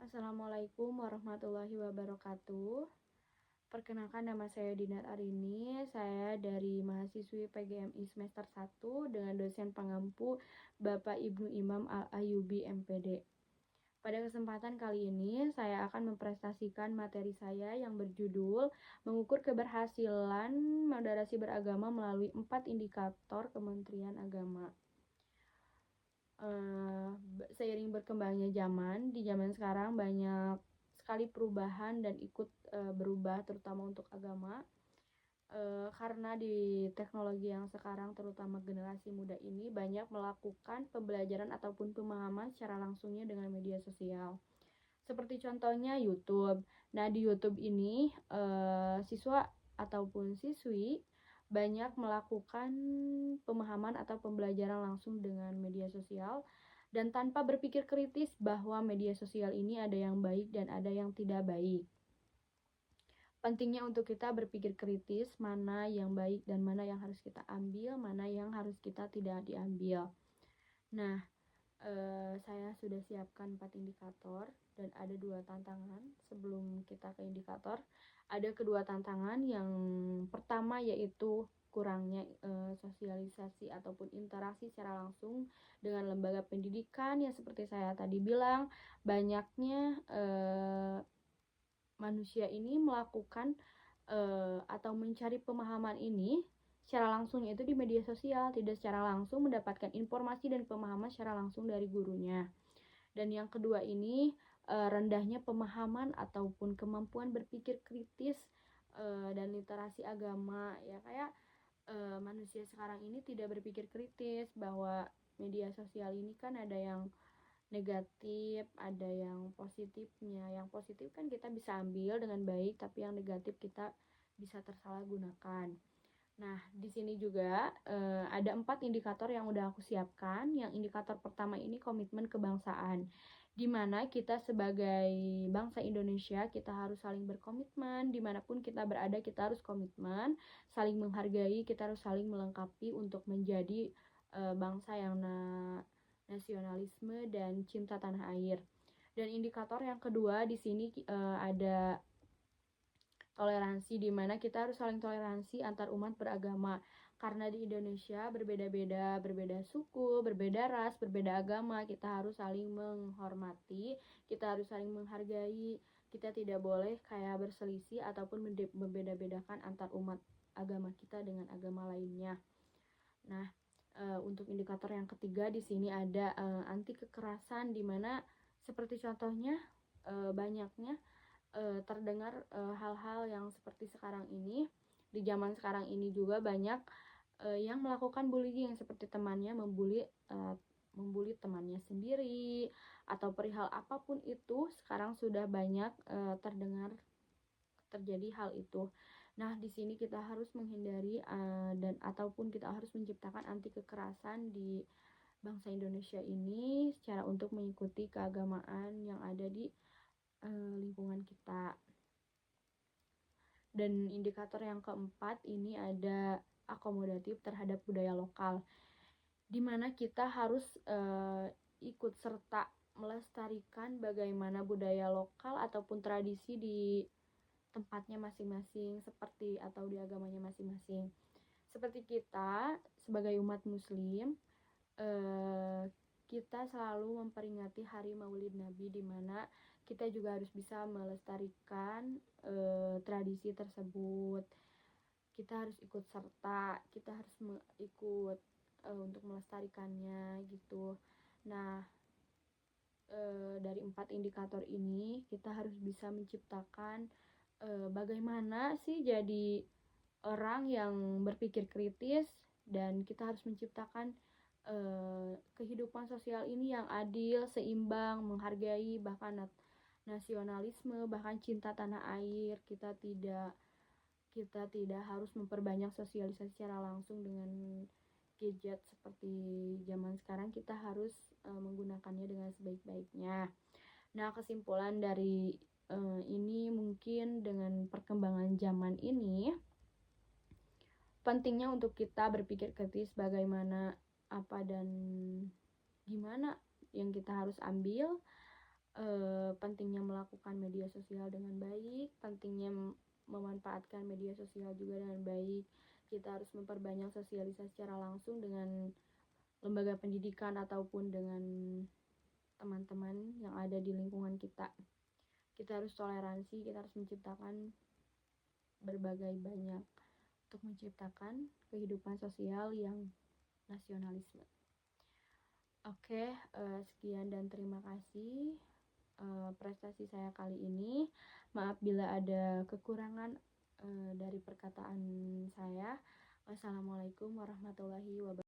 Assalamualaikum warahmatullahi wabarakatuh. Perkenalkan, nama saya Dinar Arini. Saya dari mahasiswi PGMI semester 1 dengan dosen pengampu Bapak Ibnu Imam Al-Ayyubi MPD. Pada kesempatan kali ini, saya akan mempresentasikan materi saya yang berjudul mengukur keberhasilan moderasi beragama melalui 4 indikator Kementerian Agama. Seiring berkembangnya zaman, di zaman sekarang banyak sekali perubahan dan ikut berubah, terutama untuk agama, karena di teknologi yang sekarang, terutama generasi muda ini banyak melakukan pembelajaran ataupun pemahaman secara langsungnya dengan media sosial, seperti contohnya YouTube. Nah, di YouTube ini siswa ataupun siswi banyak melakukan pemahaman atau pembelajaran langsung dengan media sosial dan tanpa berpikir kritis bahwa media sosial ini ada yang baik dan ada yang tidak baik. Pentingnya untuk kita berpikir kritis mana yang baik dan mana yang harus kita ambil, mana yang harus kita tidak diambil. Nah, saya sudah siapkan 4 indikator dan ada 2 tantangan. Sebelum kita ke indikator, ada kedua tantangan. Yang pertama yaitu kurangnya sosialisasi ataupun interaksi secara langsung dengan lembaga pendidikan, yang seperti saya tadi bilang, banyaknya manusia ini melakukan atau mencari pemahaman ini secara langsung, yaitu di media sosial, tidak secara langsung mendapatkan informasi dan pemahaman secara langsung dari gurunya. Dan yang kedua ini rendahnya pemahaman ataupun kemampuan berpikir kritis dan literasi agama, ya kayak manusia sekarang ini tidak berpikir kritis bahwa media sosial ini kan ada yang negatif, ada yang positifnya. Yang positif kan kita bisa ambil dengan baik, tapi yang negatif kita bisa tersalahgunakan. Nah, di sini juga ada 4 indikator yang udah aku siapkan. Yang indikator pertama ini komitmen kebangsaan, di mana kita sebagai bangsa Indonesia, kita harus saling berkomitmen. Dimanapun kita berada, kita harus komitmen, saling menghargai, kita harus saling melengkapi untuk menjadi bangsa yang nasionalisme dan cinta tanah air. Dan indikator yang kedua di sini ada toleransi, di mana kita harus saling toleransi antar umat beragama. Karena di Indonesia berbeda-beda, berbeda suku, berbeda ras, berbeda agama, kita harus saling menghormati, kita harus saling menghargai. Kita tidak boleh kayak berselisih ataupun membeda-bedakan antar umat agama kita dengan agama lainnya. Nah, untuk indikator yang ketiga di sini ada anti kekerasan, di mana seperti contohnya banyaknya terdengar hal-hal yang seperti sekarang ini. Di zaman sekarang ini juga banyak yang melakukan bullying, seperti temannya membuli temannya sendiri, atau perihal apapun itu sekarang sudah banyak terdengar terjadi hal itu. Nah, di sini kita harus menghindari dan ataupun kita harus menciptakan anti kekerasan di bangsa Indonesia ini secara untuk mengikuti keagamaan yang ada di lingkungan kita. Dan indikator yang keempat ini ada akomodatif terhadap budaya lokal, di mana kita harus ikut serta melestarikan bagaimana budaya lokal ataupun tradisi di tempatnya masing-masing, seperti atau di agamanya masing-masing. Seperti kita sebagai umat muslim, kita selalu memperingati hari Maulid Nabi, di mana kita juga harus bisa melestarikan tradisi tersebut. Kita harus ikut serta, kita harus ikut untuk melestarikannya gitu. Nah, dari 4 indikator ini kita harus bisa menciptakan bagaimana sih jadi orang yang berpikir kritis, dan kita harus menciptakan kehidupan sosial ini yang adil, seimbang, menghargai bahkan nasionalisme, bahkan cinta tanah air. Kita tidak harus memperbanyak sosialisasi secara langsung dengan gadget seperti zaman sekarang. Kita harus menggunakannya dengan sebaik-baiknya. Nah, kesimpulan dari ini mungkin dengan perkembangan zaman ini, pentingnya untuk kita berpikir kritis bagaimana, apa dan gimana yang kita harus ambil, pentingnya melakukan media sosial dengan baik, pentingnya memanfaatkan media sosial juga dengan baik. Kita harus memperbanyak sosialisasi secara langsung dengan lembaga pendidikan ataupun dengan teman-teman yang ada di lingkungan kita. Kita harus toleransi, kita harus menciptakan berbagai banyak untuk menciptakan kehidupan sosial yang nasionalisme. Oke, sekian dan terima kasih prestasi saya kali ini. Maaf bila ada kekurangan dari perkataan saya. Wassalamualaikum warahmatullahi wabarakatuh.